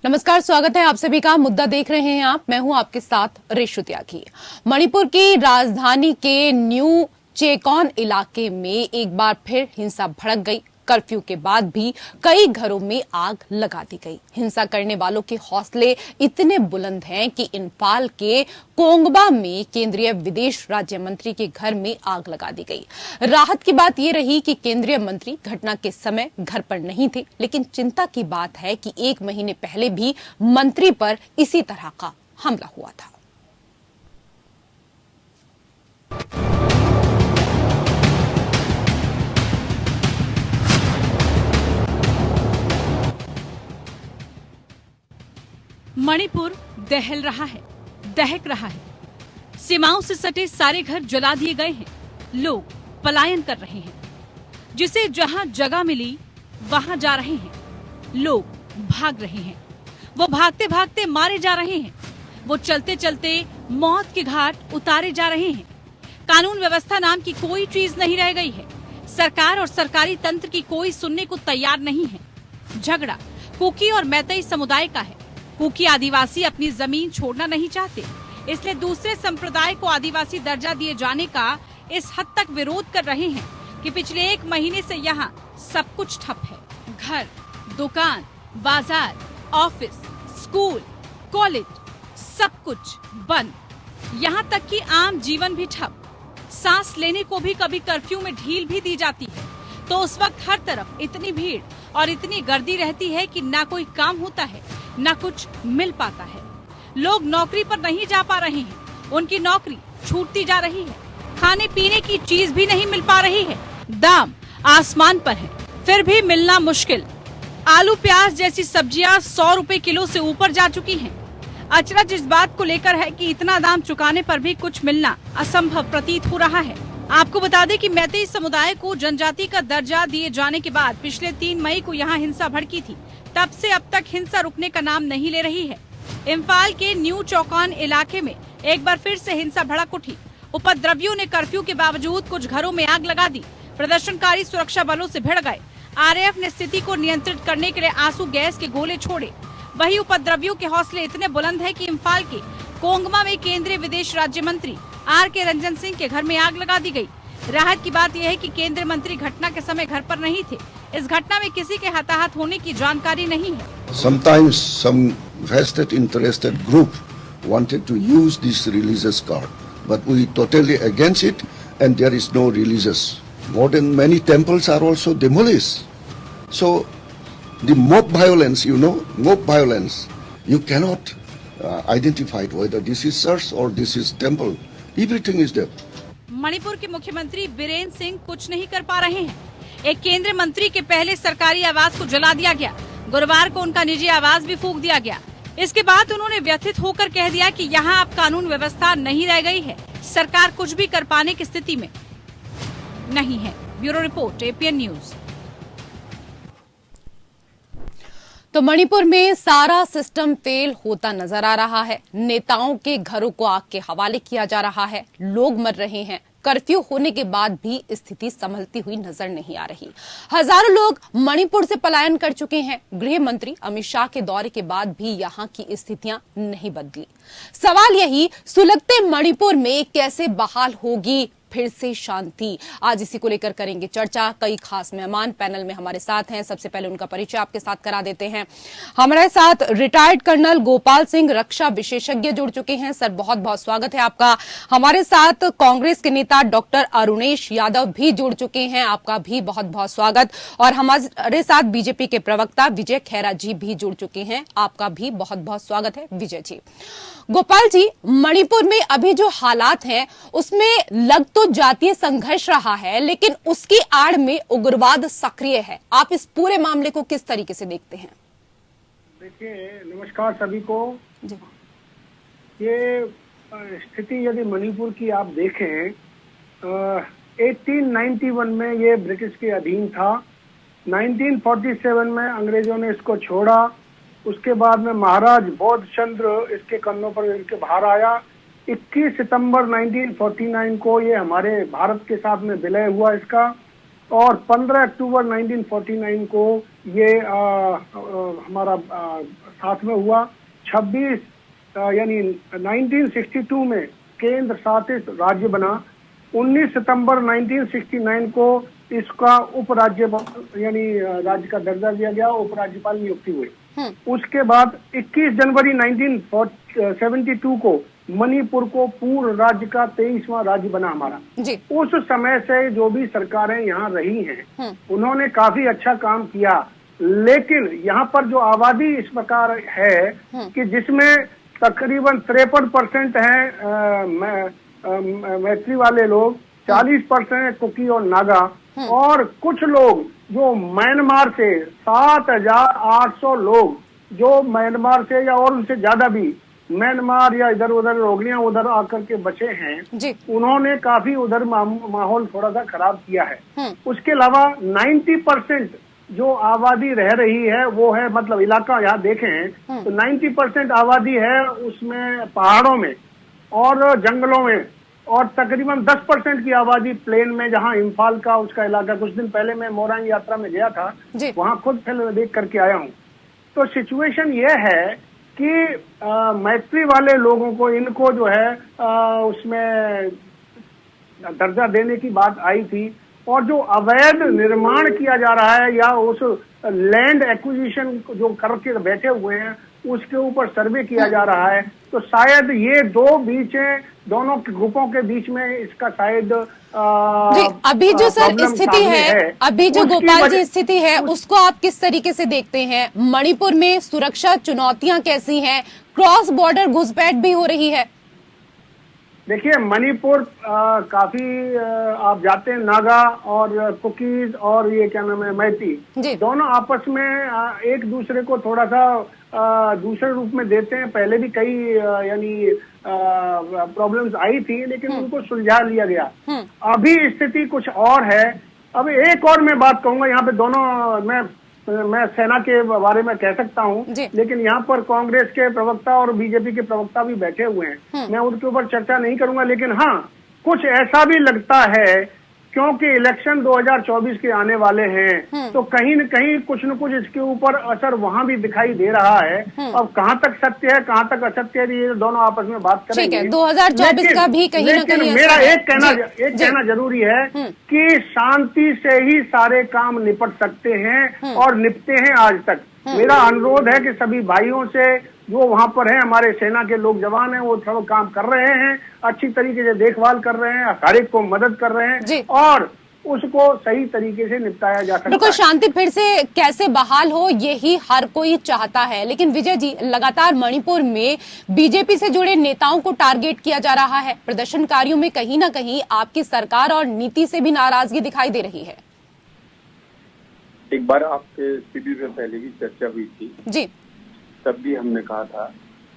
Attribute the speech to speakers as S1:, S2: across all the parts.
S1: नमस्कार, स्वागत है आप सभी का। मुद्दा देख रहे हैं आप, मैं हूं आपके साथ रेशु त्यागी। मणिपुर की राजधानी के न्यू चेकॉन इलाके में एक बार फिर हिंसा भड़क गई। कर्फ्यू के बाद भी कई घरों में आग लगा दी गई। हिंसा करने वालों के हौसले इतने बुलंद हैं कि इम्फाल के कोंगबा में केंद्रीय विदेश राज्य मंत्री के घर में आग लगा दी गई। राहत की बात यह रही कि केंद्रीय मंत्री घटना के समय घर पर नहीं थे, लेकिन चिंता की बात है कि 1 महीने पहले भी मंत्री पर इसी तरह का हमला हुआ था।
S2: मणिपुर दहल रहा है, दहक रहा है। सीमाओं से सटे सारे घर जला दिए गए हैं। लोग पलायन कर रहे हैं। जिसे जहां जगह मिली वहां जा रहे हैं। लोग भाग रहे हैं। वो भागते भागते मारे जा रहे हैं। वो चलते चलते मौत के घाट उतारे जा रहे हैं। कानून व्यवस्था नाम की कोई चीज नहीं रह गई है। सरकार और सरकारी तंत्र की कोई सुनने को तैयार नहीं है। झगड़ा कुकी और मैतेई समुदाय का है। कुकी आदिवासी अपनी जमीन छोड़ना नहीं चाहते, इसलिए दूसरे संप्रदाय को आदिवासी दर्जा दिए जाने का इस हद तक विरोध कर रहे हैं कि पिछले 1 महीने से यहाँ सब कुछ ठप है। घर, दुकान, बाजार, ऑफिस, स्कूल, कॉलेज, सब कुछ बंद। यहाँ तक कि आम जीवन भी ठप। सांस लेने को भी कभी कर्फ्यू में ढील भी दी जाती है। तो उस वक्त हर तरफ इतनी भीड़ और इतनी गर्दी रहती है कि ना कोई काम होता है, ना कुछ मिल पाता है। लोग नौकरी पर नहीं जा पा रहे हैं। उनकी नौकरी छूटती जा रही है। खाने पीने की चीज भी नहीं मिल पा रही है। दाम आसमान पर है, फिर भी मिलना मुश्किल। आलू प्याज जैसी सब्जियां 100 रुपए किलो से ऊपर जा चुकी हैं। अचरज इस बात को लेकर है कि इतना दाम चुकाने पर भी कुछ मिलना असंभव प्रतीत हो रहा है। आपको बता दें कि मैतेई समुदाय को जनजाति का दर्जा दिए जाने के बाद पिछले 3 मई को यहाँ हिंसा भड़की थी। तब से अब तक हिंसा रुकने का नाम नहीं ले रही है। इम्फाल के न्यू चौकान इलाके में एक बार फिर से हिंसा भड़क उठी। उपद्रवियों ने कर्फ्यू के बावजूद कुछ घरों में आग लगा दी। प्रदर्शनकारी सुरक्षा बलों से भिड़ गए। आरएएफ ने स्थिति को नियंत्रित करने के लिए आंसू गैस के गोले छोड़े। वही उपद्रवियों के हौसले इतने बुलंद है कि इम्फाल के कोंगमा में केंद्रीय विदेश राज्य मंत्री आर.के. रंजन सिंह के घर में आग लगा दी गई। राहत की बात यह है कि केंद्रीय मंत्री घटना के समय घर पर नहीं थे। इस घटना में किसी के हताहत होने की जानकारी नहीं है।
S3: Sometimes some vested interested group wanted to use this religious card, but we totally against it, and there is no religious. More than many temples are also demolished. So the mob violence, mob violence, you cannot identify whether this is church or this is temple. Everything is there.
S2: Manipur के मुख्यमंत्री बीरेन सिंह कुछ नहीं कर पा रहे हैं। एक केंद्रीय मंत्री के पहले सरकारी आवास को जला दिया गया। गुरुवार को उनका निजी आवास भी फूंक दिया गया। इसके बाद उन्होंने व्यथित होकर कह दिया कि यहाँ अब कानून व्यवस्था नहीं रह गई है। सरकार कुछ भी कर पाने की स्थिति में नहीं है। Bureau report, APN news.
S1: तो मणिपुर में सारा सिस्टम फेल होता नजर आ रहा है। नेताओं के घरों को आग के हवाले किया जा रहा है। लोग मर रहे हैं। कर्फ्यू होने के बाद भी स्थिति संभलती हुई नजर नहीं आ रही। हजारों लोग मणिपुर से पलायन कर चुके हैं। गृह मंत्री अमित शाह के दौरे के बाद भी यहां की स्थितियां नहीं बदली। सवाल यही, सुलगते मणिपुर में कैसे बहाल होगी फिर से शांति? आज इसी को लेकर करेंगे चर्चा। कई खास मेहमान पैनल में हमारे साथ हैं। सबसे पहले उनका परिचय आपके साथ करा देते हैं। हमारे साथ रिटायर्ड कर्नल गोपाल सिंह, रक्षा विशेषज्ञ, जुड़ चुके हैं। सर, बहुत बहुत स्वागत है आपका। हमारे साथ कांग्रेस के नेता डॉक्टर अरुणेश यादव भी जुड़ चुके हैं। आपका भी बहुत बहुत स्वागत। और हमारे साथ बीजेपी के प्रवक्ता विजय खैरा जी भी जुड़ चुके हैं। आपका भी बहुत बहुत स्वागत है विजय जी। गोपाल जी, मणिपुर में अभी जो हालात हैं उसमें लग तो जातीय संघर्ष रहा है, लेकिन उसकी आड़ में उग्रवाद सक्रिय है। आप इस पूरे मामले को किस तरीके से देखते हैं?
S4: देखिए, नमस्कार सभी को। ये स्थिति यदि मणिपुर की आप देखें, 1891 में ये ब्रिटिश के अधीन था। 1947 में अंग्रेजों ने इसको छोड़ा। उसके बाद में महाराज बोध चंद्र इसके कन्नों पर इनके बाहर आया। 21 सितंबर 1949 को ये हमारे भारत के साथ में विलय हुआ इसका, और 15 अक्टूबर 1949 को ये हमारा साथ में हुआ। 26 यानी 1962 में केंद्र शासित राज्य बना। 19 सितंबर 1969 को इसका उपराज्यपाल यानी राज्य का दर्जा दिया गया, उपराज्यपाल नियुक्ति हुई। उसके बाद 21 जनवरी 1972 को मणिपुर को पूर्ण राज्य का 23वां राज्य बना हमारा
S1: जी।
S4: उस समय से जो भी सरकारें यहाँ रही हैं उन्होंने काफी अच्छा काम किया, लेकिन यहाँ पर जो आबादी इस प्रकार है कि जिसमें तकरीबन 53% है मैत्री वाले लोग, 40% कुकी और नागा, और कुछ लोग जो म्यांमार से 7,800 लोग जो म्यांमार से या और उनसे ज्यादा भी म्यांमार या इधर उधर रोगलियां उधर आकर के बचे हैं
S1: जी।
S4: उन्होंने काफी उधर माहौल थोड़ा सा खराब किया है। उसके अलावा 90% जो आबादी रह रही है वो है, मतलब इलाका यहाँ देखें तो 90% आबादी है उसमें पहाड़ों में और जंगलों में, और तकरीबन 10% की आबादी प्लेन में, जहाँ इम्फाल का उसका इलाका। कुछ दिन पहले मैं मोरंग यात्रा में गया था, वहाँ खुद फिल्म देख करके आया हूँ। तो सिचुएशन ये है कि मैत्री वाले लोगों को इनको जो है उसमें दर्जा देने की बात आई थी, और जो अवैध निर्माण किया जा रहा है या उस लैंड एक्विजिशन जो करके बैठे हुए हैं उसके ऊपर सर्वे किया जा रहा है, तो शायद ये दोनों ग्रुपों के बीच में इसका शायद
S1: जी। अभी जो सर स्थिति है, अभी जो गोपाल जी स्थिति है उसको आप किस तरीके से देखते हैं? मणिपुर में सुरक्षा चुनौतियां कैसी हैं? क्रॉस बॉर्डर घुसपैठ भी हो रही है।
S4: देखिए मणिपुर काफी आप जाते हैं, नागा और कुकीज और ये क्या नाम है मैती, दोनों आपस में एक दूसरे को थोड़ा सा दूसरे रूप में देते हैं। पहले भी कई यानी प्रॉब्लम्स आई थी, लेकिन उनको सुलझा लिया गया। अभी स्थिति कुछ और है। अब एक और मैं बात कहूंगा, यहाँ पे दोनों मैं सेना के बारे में कह सकता हूँ, लेकिन यहाँ पर कांग्रेस के प्रवक्ता और बीजेपी के प्रवक्ता भी बैठे हुए हैं, मैं उनके ऊपर चर्चा नहीं करूंगा। लेकिन हाँ, कुछ ऐसा भी लगता है क्योंकि इलेक्शन 2024 के आने वाले हैं, तो कहीं न कहीं कुछ न कुछ इसके ऊपर असर वहां भी दिखाई दे रहा है। अब कहाँ तक सत्य है कहाँ तक असत्य है ये दोनों आपस में बात करेंगे।
S1: ठीक है, 2024 का भी कहीं न कहीं
S4: मेरा एक कहना जरूरी है कि शांति से ही सारे काम निपट सकते हैं और निपटे हैं आज तक। मेरा अनुरोध है कि सभी भाइयों से जो वहाँ पर हैं, हमारे सेना के लोग जवान हैं, वो सब काम कर रहे हैं, अच्छी तरीके से देखभाल कर रहे हैं, हर एक को मदद कर रहे हैं और उसको सही तरीके से निपटाया जा सकता है।
S1: बिल्कुल, शांति फिर से कैसे बहाल हो यही हर कोई चाहता है। लेकिन विजय जी, लगातार मणिपुर में बीजेपी से जुड़े नेताओं को टारगेट किया जा रहा है। प्रदर्शनकारियों में कहीं ना कहीं आपकी सरकार और नीति से भी नाराजगी दिखाई दे रही है।
S5: एक बार आपके शिविर में पहले भी चर्चा हुई थी
S1: जी,
S5: तब भी हमने कहा था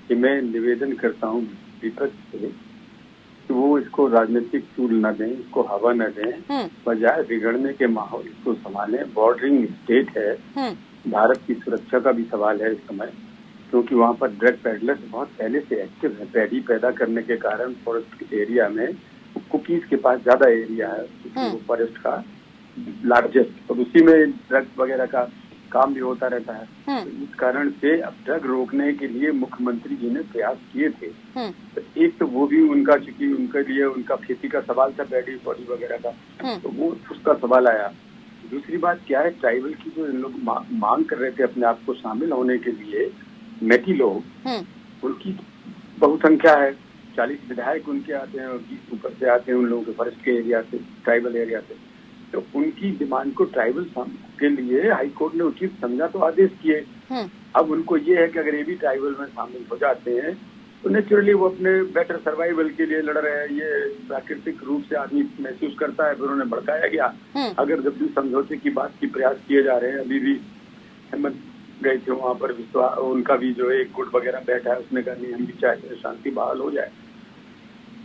S5: कि मैं निवेदन करता हूँ विपक्ष से कि वो इसको राजनीतिक टूल न दें, इसको हवा न दें, बजाय बिगड़ने के माहौल इसको संभालें। बॉर्डरिंग स्टेट है, भारत की सुरक्षा का भी सवाल है इस समय, क्योंकि वहाँ पर ड्रग पेडलर्स बहुत पहले से एक्टिव है। पैडी पैदा करने के कारण फॉरेस्ट एरिया में कुकीज के पास ज्यादा एरिया है फॉरेस्ट का लार्जेस्ट, और उसी में ड्रग्स वगैरह का काम भी होता रहता है। तो इस कारण से अब ड्रग रोकने के लिए मुख्यमंत्री जी ने प्रयास किए थे। तो एक तो वो भी उनका, चूंकि उनके लिए उनका खेती का सवाल था, पैडी पॉडी वगैरह का, तो वो उसका सवाल आया। दूसरी बात क्या है, ट्राइबल की जो इन लोग मांग कर रहे थे अपने आप को शामिल होने के लिए, मैती लोग, उनकी बहुसंख्या है, 40 विधायक उनके आते हैं और 20 ऊपर से आते हैं उन लोगों के फॉरेस्ट के एरिया से, ट्राइबल एरिया से। तो उनकी डिमांड को ट्राइबल के लिए हाई कोर्ट ने उचित समझा तो आदेश किए। अब उनको ये है कि अगर ये भी ट्राइबल में शामिल हो जाते हैं तो नेचुरली वो अपने बेटर सर्वाइवल के लिए लड़ रहे हैं। ये प्राकृतिक रूप से आदमी महसूस करता है। फिर उन्हें भड़काया गया। अगर जब भी समझौते की बात की प्रयास किए जा रहे हैं, अभी भी अहमद गए थे वहाँ पर, उनका भी जो एक गुट वगैरह बैठा है, उसने कहा नहीं हम भी चाहते शांति बहाल हो जाए।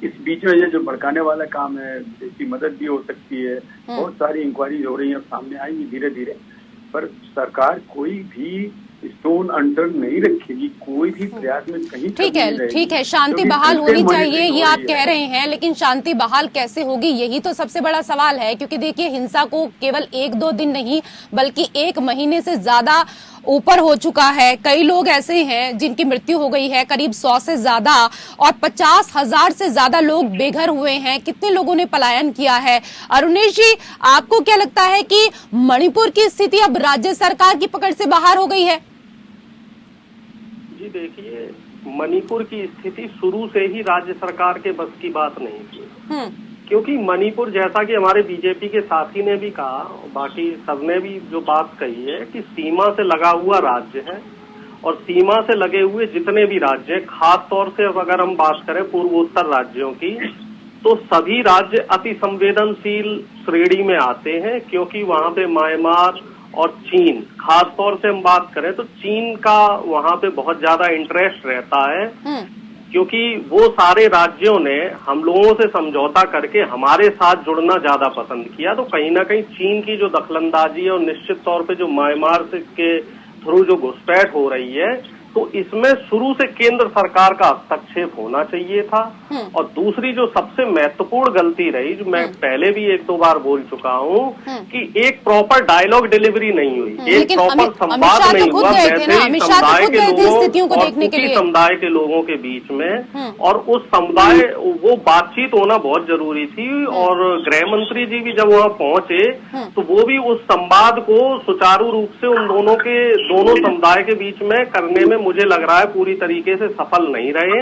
S5: इस बीच में ये जो भड़काने वाला काम है, इसकी मदद भी हो सकती है। बहुत सारी इंक्वायरीज हो रही है, सामने आएंगी धीरे धीरे, पर सरकार कोई भी स्टोन अनटर्न नहीं रखेगी, कोई भी प्रयास में कहीं
S1: ठीक है, शांति बहाल होनी चाहिए ये आप कह रहे हैं, लेकिन शांति बहाल कैसे होगी यही तो सबसे बड़ा सवाल है। क्योंकि देखिए हिंसा को केवल 1-2 दिन नहीं बल्कि 1 महीने से ज्यादा ऊपर हो चुका है। कई लोग ऐसे हैं जिनकी मृत्यु हो गई है, करीब 100 से ज्यादा, और 50,000 से ज्यादा लोग बेघर हुए हैं। कितने लोगों ने पलायन किया है। अरुणेश जी, आपको क्या लगता है कि मणिपुर की स्थिति अब राज्य सरकार की पकड़ से बाहर हो गई है?
S6: जी देखिए, मणिपुर की स्थिति शुरू से ही राज्य सरकार के बस की बात नहीं थी, क्योंकि मणिपुर, जैसा कि हमारे बीजेपी के साथी ने भी कहा, बाकी सबने भी जो बात कही है कि सीमा से लगा हुआ राज्य है, और सीमा से लगे हुए जितने भी राज्य हैं, खास तौर से अगर हम बात करें पूर्वोत्तर राज्यों की, तो सभी राज्य अति संवेदनशील श्रेणी में आते हैं, क्योंकि वहां पे म्यांमार और चीन, खास तौर से हम बात करें तो चीन का वहां पे बहुत ज्यादा इंटरेस्ट रहता है, क्योंकि वो सारे राज्यों ने हम लोगों से समझौता करके हमारे साथ जुड़ना ज्यादा पसंद किया। तो कहीं ना कहीं चीन की जो दखलंदाजी है और निश्चित तौर पे जो म्यांमार के थ्रू जो घुसपैठ हो रही है, तो इसमें शुरू से केंद्र सरकार का हस्तक्षेप होना चाहिए था। और दूसरी जो सबसे महत्वपूर्ण गलती रही, जो मैं पहले भी 1-2 बार बोल चुका हूँ, कि एक प्रॉपर डायलॉग डिलीवरी नहीं हुई, एक प्रॉपर संवाद नहीं हुआ मैथिली समुदाय के लोगों और कुकी समुदाय के लोगों के बीच में, और उस समुदाय वो बातचीत होना बहुत जरूरी थी। और गृह मंत्री जी भी जब वहाँ पहुंचे तो वो भी उस संवाद को सुचारू रूप से उन दोनों समुदाय के बीच में करने में मुझे लग रहा है पूरी तरीके से सफल नहीं रहे।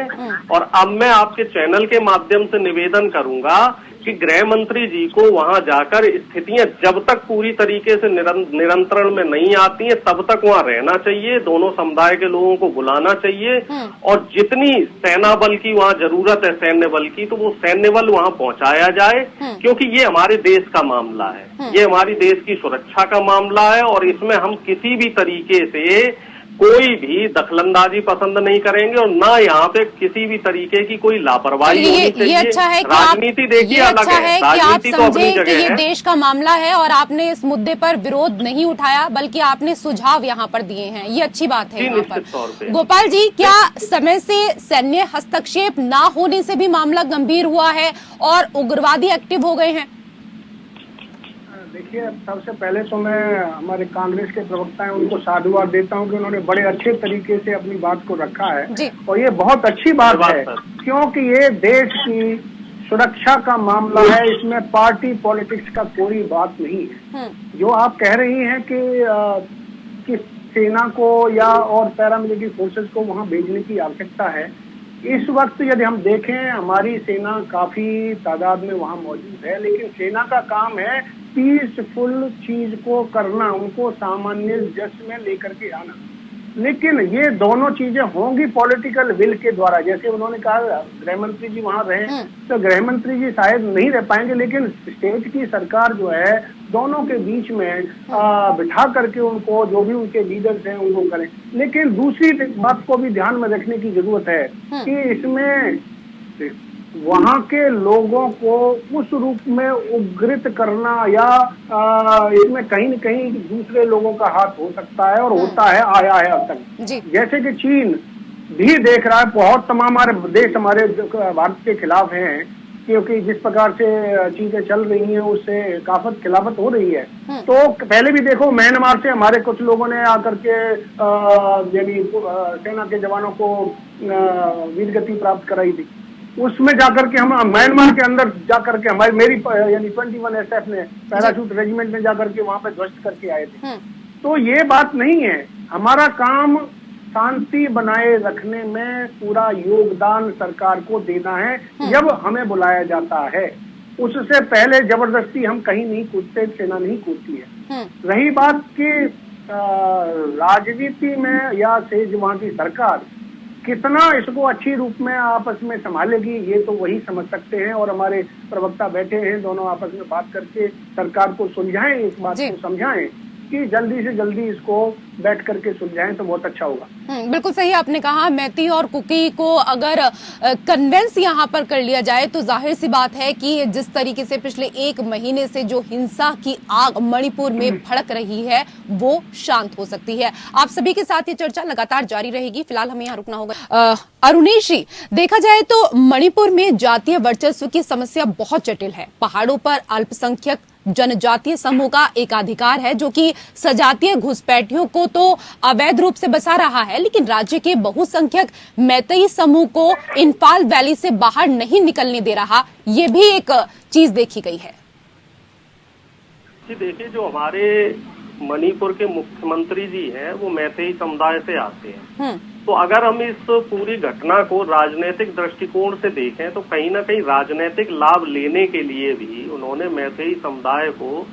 S6: और अब मैं आपके चैनल के माध्यम से निवेदन करूंगा कि गृह मंत्री जी को वहां जाकर स्थितियां जब तक पूरी तरीके से नियंत्रण में नहीं आती हैं तब तक वहां रहना चाहिए, दोनों समुदाय के लोगों को बुलाना चाहिए, और जितनी सेना बल की वहां जरूरत है सैन्य बल की, तो वो सैन्य बल वहां पहुंचाया जाए, क्योंकि ये हमारे देश का मामला है, ये हमारी देश की सुरक्षा का मामला है, और इसमें हम किसी भी तरीके से कोई भी दखलंदाजी पसंद नहीं करेंगे, और ना यहाँ पे किसी भी तरीके की कोई लापरवाही होनी चाहिए।
S1: ये अच्छा है कि
S6: राजनीति देखिए अलग है, राजनीति तो अपनी जगह है।
S1: ये देश का मामला है और आपने इस मुद्दे पर विरोध नहीं उठाया बल्कि आपने सुझाव यहाँ पर दिए हैं, ये अच्छी बात है।
S6: निश्चित तौर पे
S1: गोपाल जी, क्या समय से सैन्य हस्तक्षेप ना होने से भी मामला गंभीर हुआ है और उग्रवादी एक्टिव हो गए हैं?
S4: देखिए, सबसे पहले तो मैं हमारे कांग्रेस के प्रवक्ता हैं उनको साधुवाद देता हूं कि उन्होंने बड़े अच्छे तरीके से अपनी बात को रखा है, और ये बहुत अच्छी बात है, क्योंकि ये देश की सुरक्षा का मामला है, इसमें पार्टी पॉलिटिक्स का कोई बात नहीं है। जो आप कह रही हैं कि सेना को या और पैरामिलिट्री फोर्सेस को वहां भेजने की आवश्यकता है, इस वक्त यदि हम देखें हमारी सेना काफी तादाद में वहां मौजूद है, लेकिन सेना का काम है पीसफुल चीज को करना, उनको सामान्य जश्न में लेकर के आना। लेकिन ये दोनों चीजें होंगी पॉलिटिकल विल के द्वारा। जैसे उन्होंने कहा गृह मंत्री जी वहां रहे, तो गृह मंत्री जी शायद नहीं रह पाएंगे, लेकिन स्टेट की सरकार जो है दोनों के बीच में बिठा करके उनको, जो भी उनके लीडर्स हैं उनको करें। लेकिन दूसरी बात को भी ध्यान में रखने की जरूरत है कि इसमें वहां के लोगों को उस रूप में उग्रित करना या इसमें कहीं न कहीं दूसरे लोगों का हाथ हो सकता है, और होता है, आया है अब तक। जैसे कि चीन भी देख रहा है, बहुत तमाम हमारे देश हमारे भारत के खिलाफ हैं, क्योंकि जिस प्रकार से चीजें चल रही हैं उससे काफी खिलाफत हो रही है। तो पहले भी देखो, म्यांमार से हमारे कुछ लोगों ने आकर के यानी सेना के जवानों को वीरगति प्राप्त कराई थी। उसमें जाकर के हम म्यांमार के अंदर जाकर के हमारी मेरी यानी 21 SF ने पैराशूट रेजिमेंट में जाकर के वहां पे ध्वस्त करके आए थे। तो ये बात नहीं है, हमारा काम शांति बनाए रखने में पूरा योगदान सरकार को देना है जब हमें बुलाया जाता है। उससे पहले जबरदस्ती हम कहीं नहीं कूदते, सेना नहीं कूदती है। रही बात की राजनीति में या से वहां की सरकार कितना इसको अच्छी रूप में आपस में संभालेगी, ये तो वही समझ सकते हैं। और हमारे प्रवक्ता बैठे हैं, दोनों आपस में बात करके सरकार को सुलझाएं, इस बात को समझाएं कि जल्दी से जल्दी इसको बैठ करके सुलझाएं तो बहुत अच्छा होगा।
S1: बिल्कुल सही आपने कहा। मैती और कुकी को अगर कन्वेंस यहाँ पर कर लिया जाए तो जाहिर सी बात है कि जिस तरीके से पिछले 1 महीने से जो हिंसा की आग मणिपुर में भड़क रही है वो शांत हो सकती है। आप सभी के साथ ये चर्चा लगातार जारी रहेगी, फिलहाल हमें यहाँ रुकना होगा। अरुणेश जी, देखा जाए तो मणिपुर में जातीय वर्चस्व की समस्या बहुत जटिल है। पहाड़ों पर अल्पसंख्यक जनजातीय समूह का एकाधिकार है जो कि सजातीय घुसपैठियों को तो अवैध रूप से बसा रहा है, लेकिन राज्य के बहुसंख्यक मैतेई समूह को इंफाल वैली से बाहर नहीं निकलने दे रहा। ये भी एक चीज देखी गई है।
S6: जी देखिए, जो हमारे मणिपुर के मुख्यमंत्री जी हैं वो मैतेई समुदाय से आते हैं। तो अगर हम इस पूरी घटना को राजनीतिक दृष्टिकोण से देखें तो कहीं ना कहीं राजनीतिक लाभ लेने के लिए भी उन्होंने मैतेई समुदाय को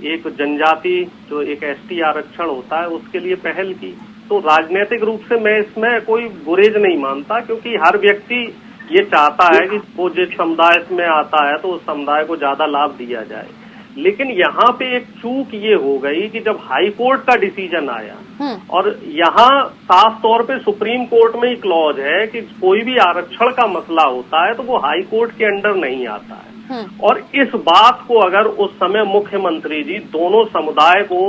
S6: एक जनजाति जो एक एसटी आरक्षण होता है उसके लिए पहल की। तो राजनीतिक रूप से मैं इसमें कोई गुरेज नहीं मानता, क्योंकि हर व्यक्ति ये चाहता है कि वो जिस समुदाय में आता है तो उस समुदाय को ज्यादा लाभ दिया जाए। लेकिन यहाँ पे एक चूक ये हो गई कि जब हाई कोर्ट का डिसीजन आया और यहाँ साफ तौर पे सुप्रीम कोर्ट में ही क्लॉज है कि कोई भी आरक्षण का मसला होता है तो वो हाई कोर्ट के अंडर नहीं आता है। और इस बात को अगर उस समय मुख्यमंत्री जी दोनों समुदाय को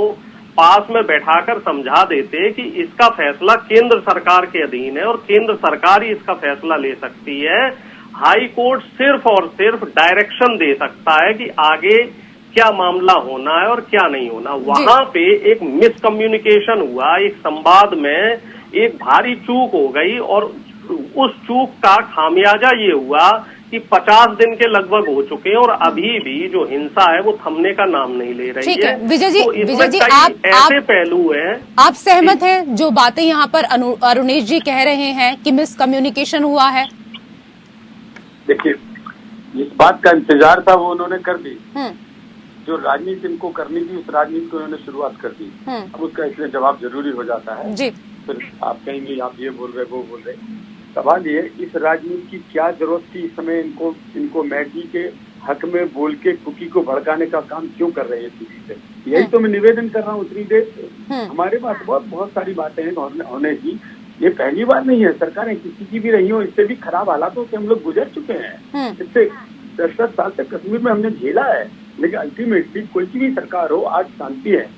S6: पास में बैठाकर समझा देते कि इसका फैसला केंद्र सरकार के अधीन है और केंद्र सरकार ही इसका फैसला ले सकती है, हाई कोर्ट सिर्फ और सिर्फ डायरेक्शन दे सकता है कि आगे क्या मामला होना है और क्या नहीं होना। वहां पे एक मिसकम्युनिकेशन हुआ, एक संवाद में एक भारी चूक हो गई और उस चूक का खामियाजा ये हुआ कि 50 दिन के लगभग हो चुके हैं और अभी भी जो हिंसा है वो थमने का नाम नहीं ले रही है।
S1: विजय जी,
S6: तो
S1: विजय जी,
S6: आप ऐसे पहलू हैं,
S1: आप सहमत हैं जो बातें यहाँ पर अरुणेश जी कह रहे हैं कि मिसकम्युनिकेशन हुआ है?
S5: देखिए, इस बात का इंतजार था वो उन्होंने कर दी। जो राजनीति इनको करनी थी उस राजनीति को उन्होंने शुरुआत कर दी। अब उसका इसलिए जवाब जरूरी हो जाता है जी। फिर आप कहेंगे आप ये बोल रहे वो बोल रहे। सवाल ये, इस राजनीति की क्या जरूरत थी इस समय? इनको मैती के हक में बोल के कुकी को भड़काने का काम क्यों कर रहे हैं सीधी से? यही तो मैं निवेदन कर रहा हूँ उतनी देर से। हमारे पास बहुत सारी बातें हैं होने की। ये पहली बार नहीं है, सरकारें किसी की भी रही हो, इससे भी खराब हालातों से हम लोग गुजर चुके हैं। इससे 10 साल तक कश्मीर में हमने झेला है, लेकिन अल्टीमेटली कोई की भी सरकार हो, आज शांति है।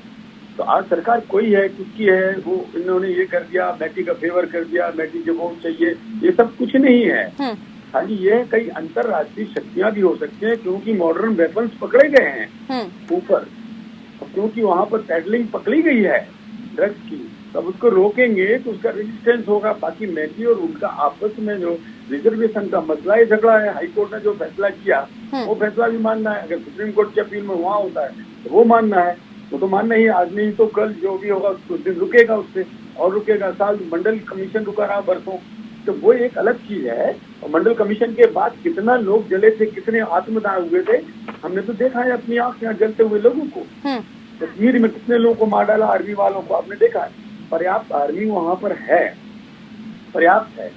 S5: तो आज सरकार कोई है, किसकी है, वो इन्होंने ये कर दिया, मैती का फेवर कर दिया, मैती जो वोट चाहिए, ये सब कुछ नहीं है। खाली ये कई अंतरराष्ट्रीय शक्तियां भी हो सकती हैं, क्योंकि मॉडर्न वेपन्स पकड़े गए हैं ऊपर, क्योंकि वहां पर पैडलिंग पकड़ी गई है ड्रग्स की। तब उसको रोकेंगे तो उसका रेजिस्टेंस होगा। बाकी मैती और उनका आपस में जो रिजर्वेशन का मसला ही झगड़ा है, हाईकोर्ट ने जो फैसला किया वो फैसला भी मानना है। अगर सुप्रीम कोर्ट की अपील में वहाँ होता है तो वो मानना है, वो तो मानना ही। आज नहीं तो कल जो भी होगा उस दिन रुकेगा, उससे और रुकेगा। साल मंडल कमीशन रुका रहा बरसों, तो वो एक अलग चीज है। और मंडल कमीशन के बाद कितना लोग जले थे, कितने आत्मदाह हुए थे, हमने तो देखा है अपनी आंख यहाँ जलते हुए लोगों को। कश्मीर में कितने लोगों को मार डाला, आर्मी वालों को आपने देखा है। पर्याप्त आर्मी वहाँ पर है, पर्याप्त है,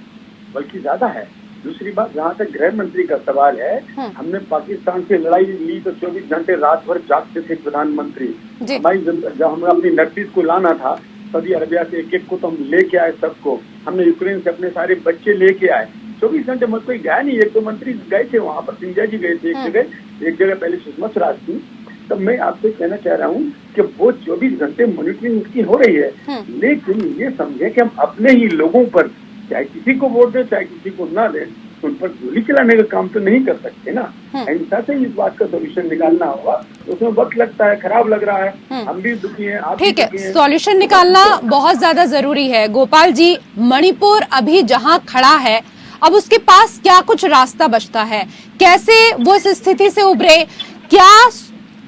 S5: बल्कि ज्यादा है। दूसरी बात, जहाँ तक गृह मंत्री का सवाल है, हमने पाकिस्तान से लड़ाई ली तो 24 घंटे रात भर जागते थे प्रधानमंत्री। हमारी जनता, जब हमें अपनी नर्सिस को लाना था सऊदी अरबिया से, एक को तो हम लेके आए सबको। हमने यूक्रेन से अपने सारे बच्चे लेके आए। 24 घंटे मत कोई गया नहीं। एक तो मंत्री गए थे वहाँ पर, सिंधिया जी गए थे एक जगह पहले सुषमा स्वराज थी। तब मैं आपसे कहना चाह रहा हूँ कि वो 24 घंटे मॉनिटरिंग उसकी हो रही है, लेकिन ये समझे कि हम अपने ही लोगों पर, चाहे किसी को वोट दे चाहे किसी को ना दे, उन पर गोली चलाने का काम तो नहीं कर सकते ना। हिंसा से इस बात का सोल्यूशन निकालना होगा, तो उसमें वक्त लगता है, खराब लग रहा है, हम भी दुखी हैं, आप
S1: ठीक है। सॉल्यूशन निकालना बहुत ज्यादा जरूरी है। गोपाल जी, मणिपुर अभी जहाँ खड़ा है, अब उसके पास क्या कुछ रास्ता बचता है? कैसे वो इस स्थिति से उभरे? क्या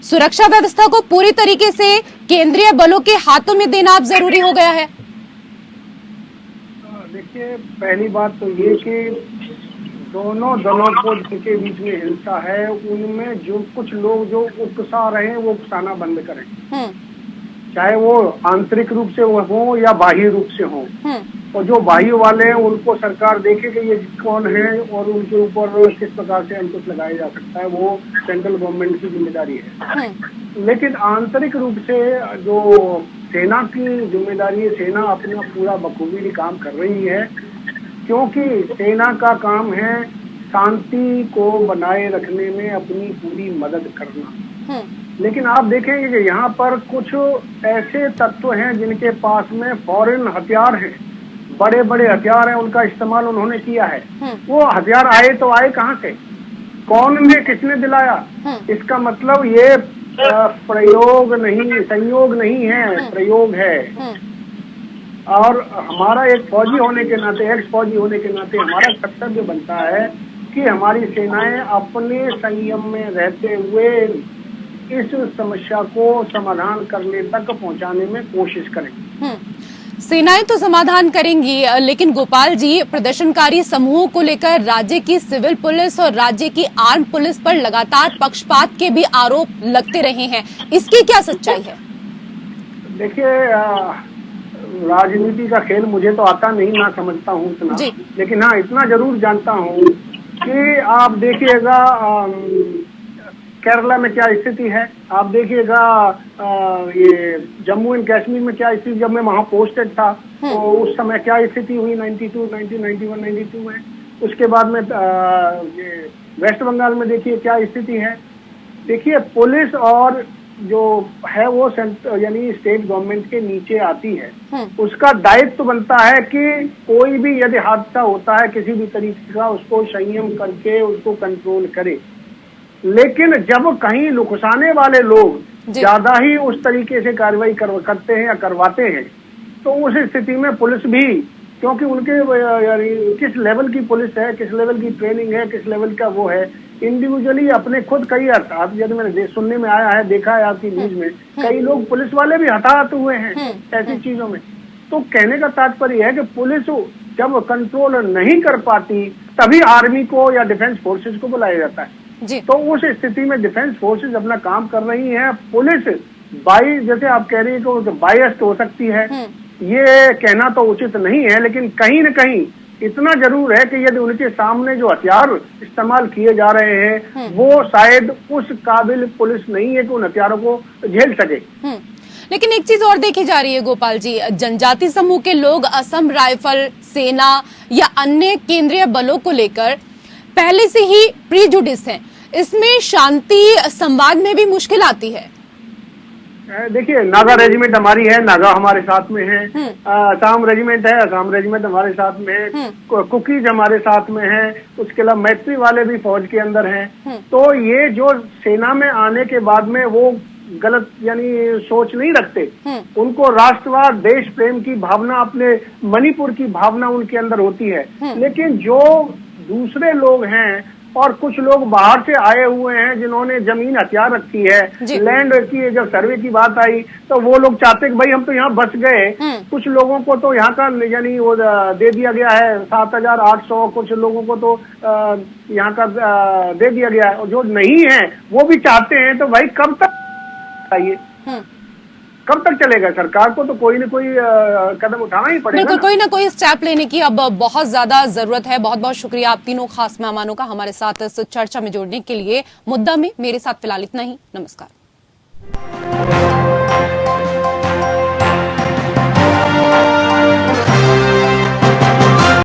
S1: सुरक्षा व्यवस्था को पूरी तरीके से केंद्रीय बलों के हाथों में देना अब जरूरी हो गया है?
S4: देखिए, पहली बात तो ये कि दोनों दलों को जिनके बीच में हिंसा है, उनमें जो कुछ लोग जो उकसा रहे हैं वो उकसाना बंद करें। चाहे वो आंतरिक रूप से हो या बाह्य रूप से हो। और जो बाह्य वाले हैं उनको सरकार देखे कि ये कौन है और उनके ऊपर किस प्रकार से अंकुश लगाया जा सकता है, वो सेंट्रल गवर्नमेंट की जिम्मेदारी है। लेकिन आंतरिक रूप से जो सेना की जिम्मेदारी है, सेना अपना पूरा बखूबी काम कर रही है, क्योंकि सेना का काम है शांति को बनाए रखने में अपनी पूरी मदद करना। लेकिन आप देखेंगे कि यहाँ पर कुछ ऐसे तत्व हैं जिनके पास में फॉरेन हथियार हैं, बड़े बड़े हथियार हैं, उनका इस्तेमाल उन्होंने किया है। वो हथियार आए तो आए कहाँ से, कौन ने, किसने दिलाया? इसका मतलब ये प्रयोग नहीं, संयोग नहीं है, प्रयोग है। और हमारा एक फौजी होने के नाते, एक्स फौजी होने के नाते हमारा कर्तव्य बनता है कि हमारी सेनाएं अपने संयम में रहते हुए इस समस्या को समाधान करने तक पहुंचाने में कोशिश करें।
S1: सेनाएं तो समाधान करेंगी, लेकिन गोपाल जी, प्रदर्शनकारी समूहों को लेकर राज्य की सिविल पुलिस और राज्य की आर्म पुलिस पर लगातार पक्षपात के भी आरोप लगते रहे हैं, इसकी क्या सच्चाई है?
S4: देखिए, राजनीति का खेल मुझे तो आता नहीं, ना समझता हूँ इतना, लेकिन हाँ इतना जरूर जानता हूँ कि आप देखिएगा केरला में क्या स्थिति है, आप देखिएगा ये जम्मू एंड कश्मीर में क्या स्थिति, जब मैं वहाँ पोस्टेड था तो उस समय क्या स्थिति हुई 92, 90, 91, 92 में। उसके बाद में ये वेस्ट बंगाल में देखिए क्या स्थिति है। देखिए, पुलिस और जो है वो यानी स्टेट गवर्नमेंट के नीचे आती है, उसका दायित्व बनता है कि कोई भी यदि हादसा होता है किसी भी तरीके का, उसको संयम करके उसको कंट्रोल करे। लेकिन जब कहीं लुकसाने वाले लोग ज्यादा ही उस तरीके से कार्रवाई करते हैं या करवाते हैं, तो उस स्थिति में पुलिस भी, क्योंकि उनके किस लेवल की पुलिस है, किस लेवल की ट्रेनिंग है, किस लेवल का वो है, इंडिविजुअली अपने खुद कई आप यदि मैंने सुनने में आया है, देखा है आपकी न्यूज में, कई लोग पुलिस वाले भी हताहत हुए हैं ऐसी चीजों में। तो कहने का तात्पर्य है कि पुलिस जब कंट्रोल नहीं कर पाती तभी आर्मी को या डिफेंस फोर्सेज को बुलाया जाता है। तो उस स्थिति में डिफेंस फोर्सेज अपना काम कर रही है। पुलिस जैसे आप कह रही है कि बायस्ड हो सकती है, ये कहना तो उचित नहीं है, लेकिन कहीं न कहीं इतना जरूर है कि यदि उनके सामने जो हथियार इस्तेमाल किए जा रहे हैं वो शायद उस काबिल पुलिस नहीं है कि उन हथियारों को झेल सके।
S1: लेकिन एक चीज और देखी जा रही है गोपाल जी, जनजाति समूह के लोग असम राइफल, सेना या अन्य केंद्रीय बलों को लेकर पहले से ही प्रीजुडिस हैं, इसमें शांति संवाद में भी मुश्किल आती है।
S4: देखिए, नागा रेजिमेंट हमारी है, नागा हमारे साथ में है, असम रेजिमेंट है, असम रेजिमेंट हमारे साथ में है, कुकीज हमारे साथ में है, उसके अलावा मैत्री वाले भी फौज के अंदर हैं। तो ये जो सेना में आने के बाद में वो गलत यानी सोच नहीं रखते, उनको राष्ट्रवाद, देश प्रेम की भावना, अपने मणिपुर की भावना उनके अंदर होती है। लेकिन जो दूसरे लोग हैं और कुछ लोग बाहर से आए हुए हैं जिन्होंने जमीन हथियार रखी है, लैंड की जब सर्वे की बात आई तो वो लोग चाहते कि भाई हम तो यहाँ बस गए। कुछ लोगों को तो यहाँ का यानी वो दे दिया गया है 7,800, कुछ लोगों को तो यहाँ का दे दिया गया है, और जो नहीं है वो भी चाहते हैं। तो भाई कब तक चाहिए, कब तक चलेगा? सरकार को तो कोई न कोई कदम उठाना ही पड़ेगा।
S1: बिल्कुल, कोई ना कोई स्टेप लेने की अब बहुत ज्यादा जरूरत है। बहुत बहुत शुक्रिया आप तीनों खास मेहमानों का हमारे साथ इस चर्चा में जुड़ने के लिए। मुद्दा में मेरे साथ फिलहाल इतना ही। नमस्कार।